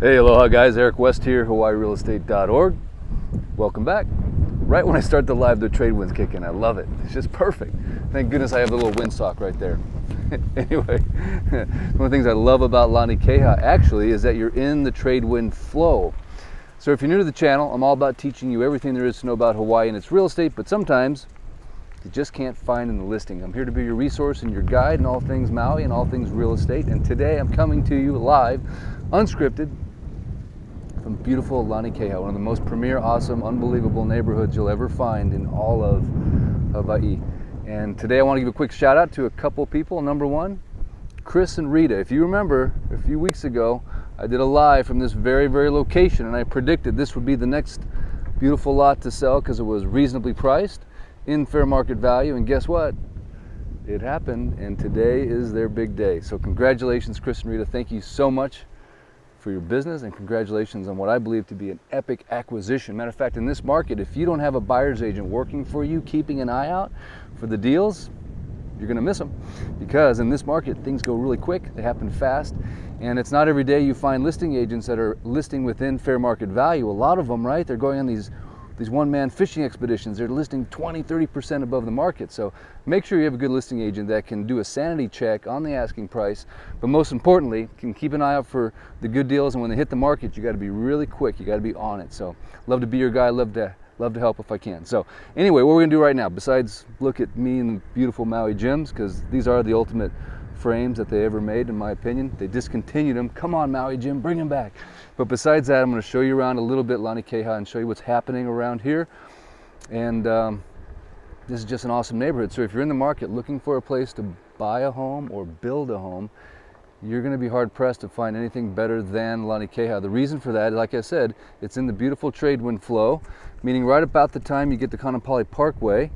Hey, aloha guys, Eric West here, HawaiiRealEstate.org. Welcome back. Right when I start the live, the trade winds kick in. I love it. It's just perfect. Thank goodness I have the little windsock right there. Anyway, one of the things I love about Lanikeha actually is that you're in the trade wind flow. So if you're new to the channel, I'm all about teaching you everything there is to know about Hawaii and its real estate, but sometimes you just can't find in the listing. I'm here to be your resource and your guide in all things Maui and all things real estate. And today I'm coming to you live, unscripted, from beautiful Lanikeha, one of the most premier, awesome, unbelievable neighborhoods you'll ever find in all of Hawaii. And today I want to give a quick shout out to a couple people. Number one, Chris and Rita. If you remember, a few weeks ago, I did a live from this very, very location, and I predicted this would be the next beautiful lot to sell because it was reasonably priced, in fair market value, and guess what? It happened, and today is their big day. So congratulations, Chris and Rita. Thank you so much for your business, and congratulations on what I believe to be an epic acquisition. Matter of fact, in this market, if you don't have a buyer's agent working for you, keeping an eye out for the deals, you're gonna miss them. Because in this market, things go really quick, they happen fast, and it's not every day you find listing agents that are listing within fair market value. A lot of them, right, they're going on these one-man fishing expeditions. They're listing 20-30% above the market. So make sure you have a good listing agent that can do a sanity check on the asking price, but most importantly, can keep an eye out for the good deals. And when they hit the market, you got to be really quick. You got to be on it. So love to be your guy. Love to help if I can. So anyway, what we're gonna do right now, besides look at me and the beautiful Maui gyms, because these are the ultimate frames that they ever made, in my opinion. They discontinued them. Come on, Maui gym, bring them back. But besides that, I'm going to show you around a little bit Lanikeha and show you what's happening around here. And this is just an awesome neighborhood. So if you're in the market looking for a place to buy a home or build a home, you're going to be hard pressed to find anything better than Lanikeha. The reason for that, like I said, it's in the beautiful trade wind flow, meaning right about the time you get to Kaanapali Parkway,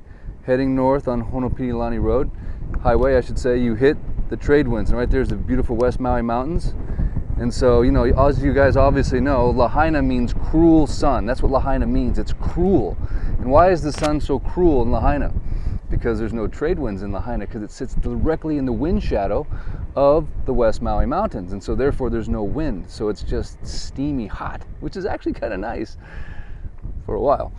heading north on Honopuni Road, highway, I should say, you hit the trade winds, and right there's the beautiful West Maui Mountains. And so, you know, as you guys obviously know, Lahaina means cruel sun. That's what Lahaina means. It's cruel. And why is the sun so cruel in Lahaina? Because there's no trade winds in Lahaina, because it sits directly in the wind shadow of the West Maui Mountains, and so therefore there's no wind. So it's just steamy hot, which is actually kind of nice for a while.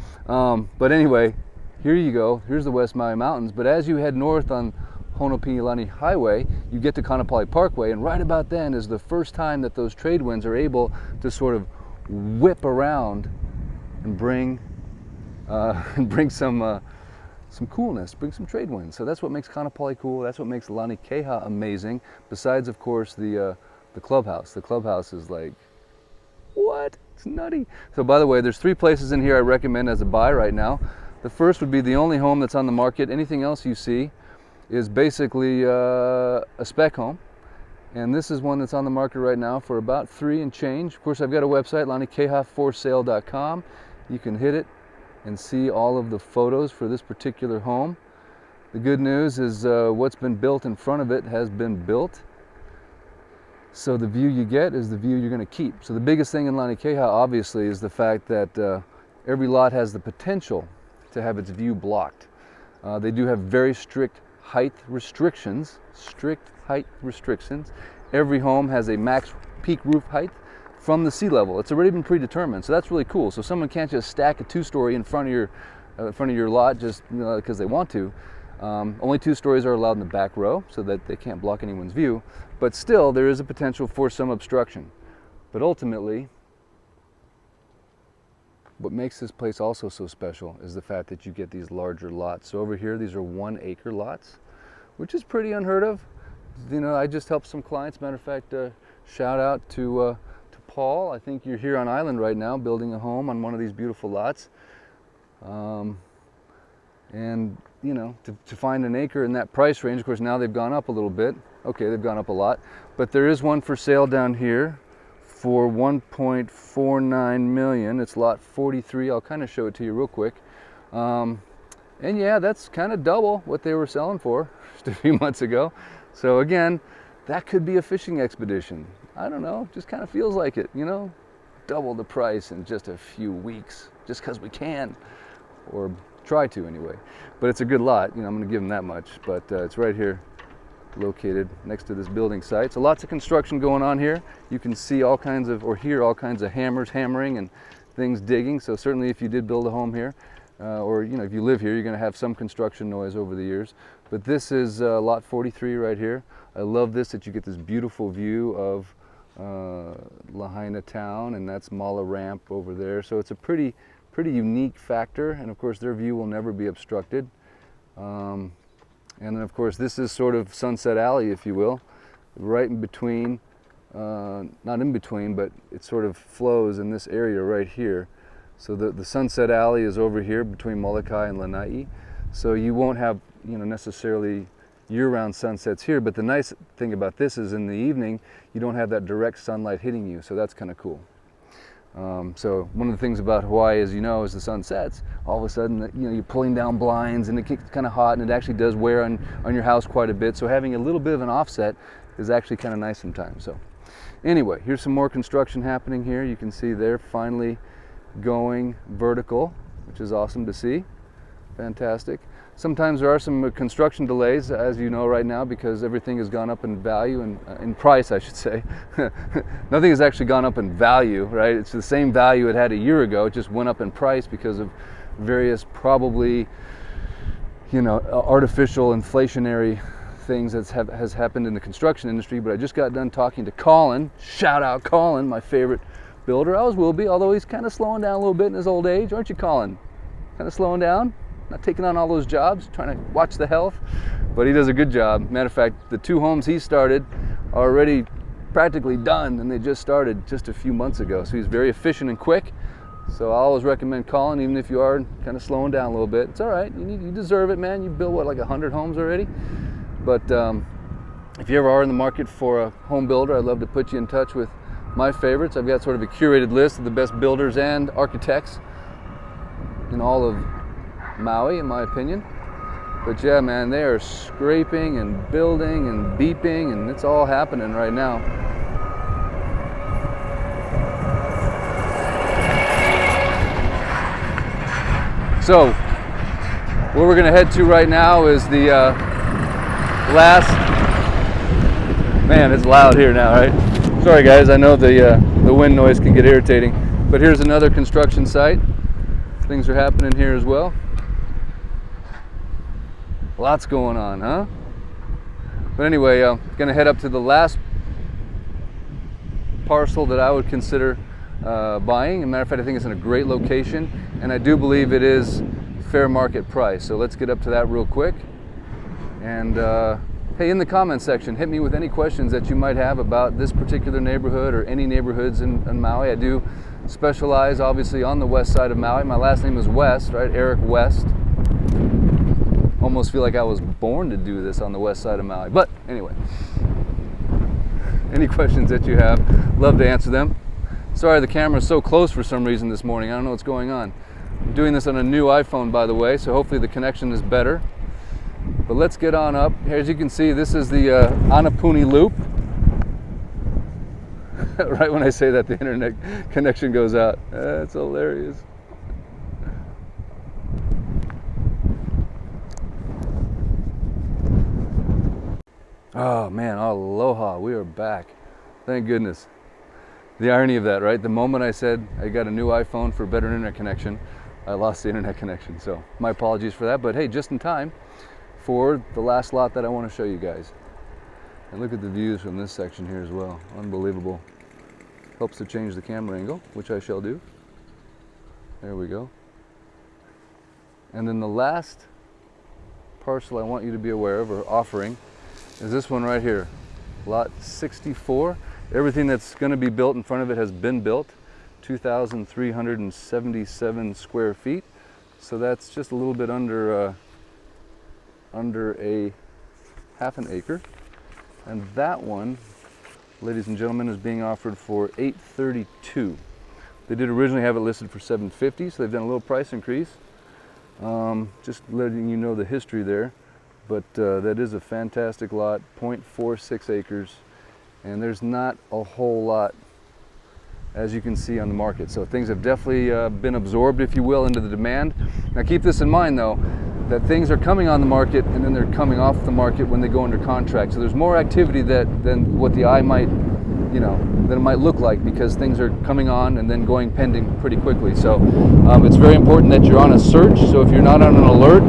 But anyway, here you go. Here's the West Maui Mountains. But as you head north on Honopuni Highway, you get to Kaanapali Parkway, and right about then is the first time that those trade winds are able to sort of whip around and bring some coolness, bring some trade winds. So that's what makes Kaanapali cool. That's what makes Lanikeha amazing. Besides, of course, the Clubhouse. The Clubhouse is like, what? It's nutty. So by the way, there's 3 places in here I recommend as a buy right now. The first would be the only home that's on the market. Anything else you see is basically a spec home, and this is one that's on the market right now for about $3 and change. Of course, I've got a website, lanikehaforsale.com. You can hit it and see all of the photos for this particular home. The good news is what's been built in front of it has been built, so the view you get is the view you're going to keep. So the biggest thing in Lanikeha obviously is the fact that every lot has the potential to have its view blocked. They do have very strict height restrictions. Every home has a max peak roof height from the sea level. It's already been predetermined, so that's really cool. So someone can't just stack a 2-story in front of your lot just because they want to. Only 2 stories are allowed in the back row, so that they can't block anyone's view. But still, there is a potential for some obstruction. But ultimately, what makes this place also so special is the fact that you get these larger lots. So over here, these are 1-acre lots, which is pretty unheard of. You know, I just helped some clients. Matter of fact, shout out to Paul. I think you're here on island right now, building a home on one of these beautiful lots. And you know, to find an acre in that price range, of course, now they've gone up a little bit. Okay, they've gone up a lot, but there is one for sale down here for $1.49 million. It's lot 43. I'll kind of show it to you real quick. And yeah, that's kind of double what they were selling for just a few months ago. So again, that could be a fishing expedition. I don't know, just kind of feels like it, you know? Double the price in just a few weeks, just because we can, or try to anyway. But it's a good lot, you know, I'm gonna give them that much. But it's right here located next to this building site. So lots of construction going on here. You can see all kinds of, or hear all kinds of hammers hammering and things digging. So certainly if you did build a home here, or if you live here, you're going to have some construction noise over the years. But this is lot 43 right here. I love this, that you get this beautiful view of Lahaina town, and that's Mala Ramp over there. So it's a pretty unique factor, and of course their view will never be obstructed. And then of course this is sort of Sunset Alley, if you will, right in between, not in between, but it sort of flows in this area right here. So the Sunset Alley is over here between Molokai and Lanai. So you won't have necessarily year-round sunsets here, but the nice thing about this is in the evening you don't have that direct sunlight hitting you, so that's kind of cool. So one of the things about Hawaii, as you know, is the sun sets. All of a sudden, you're pulling down blinds and it gets kind of hot, and it actually does wear on your house quite a bit. So having a little bit of an offset is actually kind of nice sometimes. So anyway, here's some more construction happening here. You can see they're finally going vertical, which is awesome to see. Fantastic. Sometimes there are some construction delays, as you know right now, because everything has gone up in value and in price, I should say. Nothing has actually gone up in value, right? It's the same value it had a year ago. It just went up in price because of various probably, artificial inflationary things that has happened in the construction industry. But I just got done talking to Colin. Shout out Colin, my favorite builder. I always will be, although he's kind of slowing down a little bit in his old age. Aren't you, Colin? Kind of slowing down? Not taking on all those jobs, trying to watch the health, but he does a good job. Matter of fact, the 2 homes he started are already practically done, and they just started just a few months ago. So he's very efficient and quick. So I always recommend Colin, even if you are kind of slowing down a little bit. It's all right. You deserve it, man. You built like 100 homes already. But if you ever are in the market for a home builder, I'd love to put you in touch with my favorites. I've got sort of a curated list of the best builders and architects in all of Maui, in my opinion. But yeah, man, they are scraping and building and beeping, and it's all happening right now. So where we're going to head to right now is the last, man, it's loud here now, right? Sorry guys, I know the wind noise can get irritating, but here's another construction site. Things are happening here as well. Lots going on, huh? But anyway, I'm gonna head up to the last parcel that I would consider buying. As a matter of fact, I think it's in a great location, and I do believe it is fair market price. So let's get up to that real quick. And hey, in the comment section, hit me with any questions that you might have about this particular neighborhood or any neighborhoods in Maui. I do specialize, obviously, on the west side of Maui. My last name is West, right? Eric West. Almost feel like I was born to do this on the west side of Maui. But anyway, any questions that you have, love to answer them. Sorry, the camera's so close for some reason this morning. I don't know what's going on. I'm doing this on a new iPhone, by the way, so hopefully the connection is better. But let's get on up. Here, as you can see, this is the Aapuni Loop. Right when I say that, the internet connection goes out. That's hilarious. Oh man, aloha, we are back. Thank goodness. The irony of that, right? The moment I said I got a new iPhone for better internet connection, I lost the internet connection. So my apologies for that, but hey, just in time for the last lot that I want to show you guys. And look at the views from this section here as well. Unbelievable. Helps to change the camera angle, which I shall do. There we go. And then the last parcel I want you to be aware of, or offering, is this one right here, lot 64. Everything that's going to be built in front of it has been built, 2,377 square feet. So that's just a little bit under a half an acre. And that one, ladies and gentlemen, is being offered for $832. They did originally have it listed for $750, so they've done a little price increase. Just letting you know the history there. But that is a fantastic lot, 0.46 acres, and there's not a whole lot as you can see on the market. So things have definitely been absorbed, if you will, into the demand. Now keep this in mind though, that things are coming on the market and then they're coming off the market when they go under contract. So there's more activity than what the eye might, than it might look like, because things are coming on and then going pending pretty quickly. So it's very important that you're on a search. So if you're not on an alert,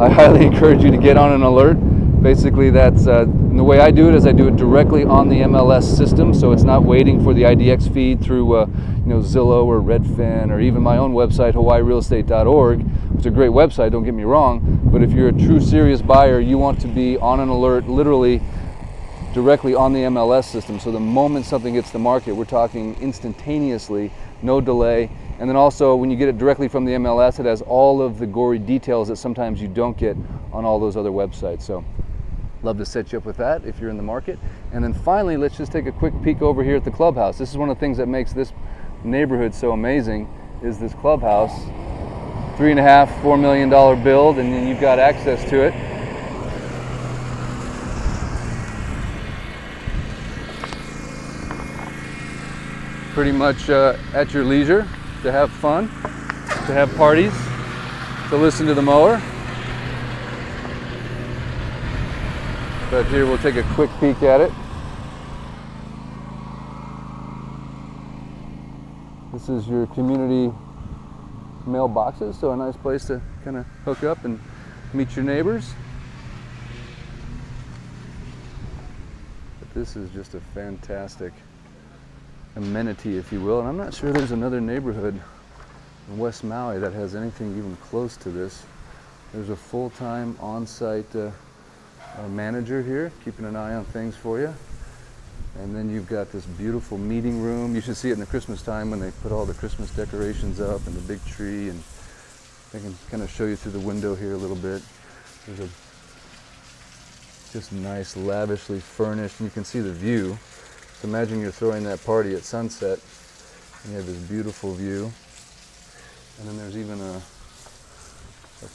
I highly encourage you to get on an alert. Basically, that's the way I do it is I do it directly on the MLS system, so it's not waiting for the IDX feed through Zillow or Redfin or even my own website, hawaiirealestate.org. It's a great website, don't get me wrong, but if you're a true serious buyer, you want to be on an alert literally directly on the MLS system. So the moment something hits the market, we're talking instantaneously, no delay. And then also when you get it directly from the MLS, it has all of the gory details that sometimes you don't get on all those other websites. So love to set you up with that if you're in the market. And then finally, let's just take a quick peek over here at the Clubhouse. This is one of the things that makes this neighborhood so amazing, is this Clubhouse. $3.5–4 million build, and then you've got access to it. Pretty much at your leisure, to have fun, to have parties, to listen to the mower. But here we'll take a quick peek at it. This is your community mailboxes, so a nice place to kind of hook up and meet your neighbors. But this is just a fantastic amenity, if you will, and I'm not sure there's another neighborhood in West Maui that has anything even close to this. There's a full-time on-site manager here keeping an eye on things for you, and then you've got this beautiful meeting room. You should see it in the Christmas time when they put all the Christmas decorations up and the big tree, and I can kind of show you through the window here a little bit. There's a just nice, lavishly furnished, and you can see the view. So imagine you're throwing that party at sunset, and you have this beautiful view. And then there's even a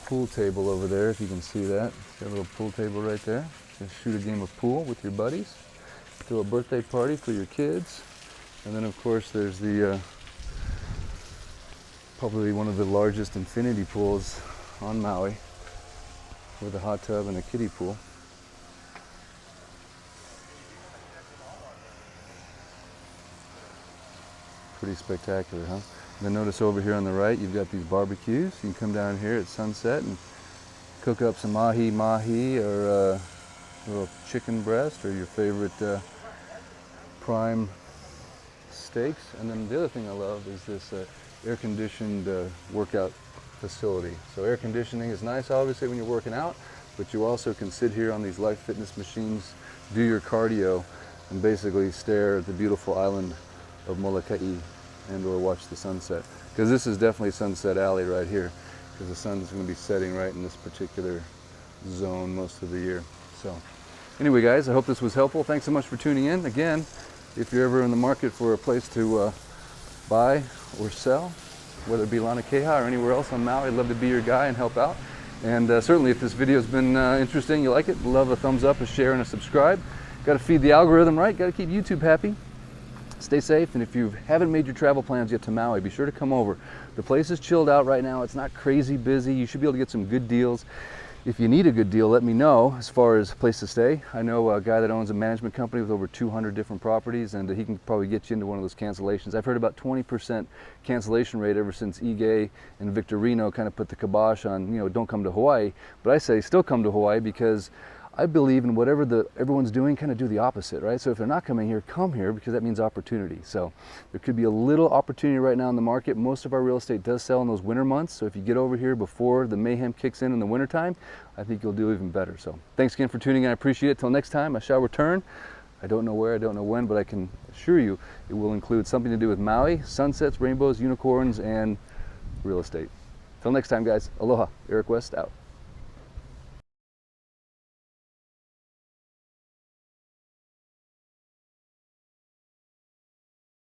pool table over there, if you can see that. Got a little pool table right there. Just shoot a game of pool with your buddies. Do a birthday party for your kids. And then of course there's the probably one of the largest infinity pools on Maui, with a hot tub and a kiddie pool. Pretty spectacular, huh? And then notice over here on the right, you've got these barbecues. You can come down here at sunset and cook up some mahi-mahi or a little chicken breast or your favorite prime steaks. And then the other thing I love is this air-conditioned workout facility. So air conditioning is nice, obviously, when you're working out, but you also can sit here on these life fitness machines, do your cardio, and basically stare at the beautiful island of Molokai and or watch the sunset. Because this is definitely Sunset Alley right here, because the sun's going to be setting right in this particular zone most of the year. So anyway guys, I hope this was helpful. Thanks so much for tuning in. Again, if you're ever in the market for a place to buy or sell, whether it be Lanikeha or anywhere else on Maui, I'd love to be your guy and help out. And certainly if this video's been interesting, you like it, love a thumbs up, a share, and a subscribe. Got to feed the algorithm right, got to keep YouTube happy. Stay safe, and if you haven't made your travel plans yet to Maui, be sure to come over. The place is chilled out right now. It's not crazy busy. You should be able to get some good deals. If you need a good deal, let me know as far as a place to stay. I know a guy that owns a management company with over 200 different properties, and he can probably get you into one of those cancellations. I've heard about 20% cancellation rate ever since Ige and Victorino kind of put the kibosh on, don't come to Hawaii. But I say still come to Hawaii, because I believe in whatever everyone's doing, kind of do the opposite, right? So if they're not coming here, come here, because that means opportunity. So there could be a little opportunity right now in the market. Most of our real estate does sell in those winter months. So if you get over here before the mayhem kicks in the wintertime, I think you'll do even better. So thanks again for tuning in. I appreciate it. Till next time, I shall return. I don't know where, I don't know when, but I can assure you it will include something to do with Maui, sunsets, rainbows, unicorns, and real estate. Till next time, guys. Aloha. Eric West out.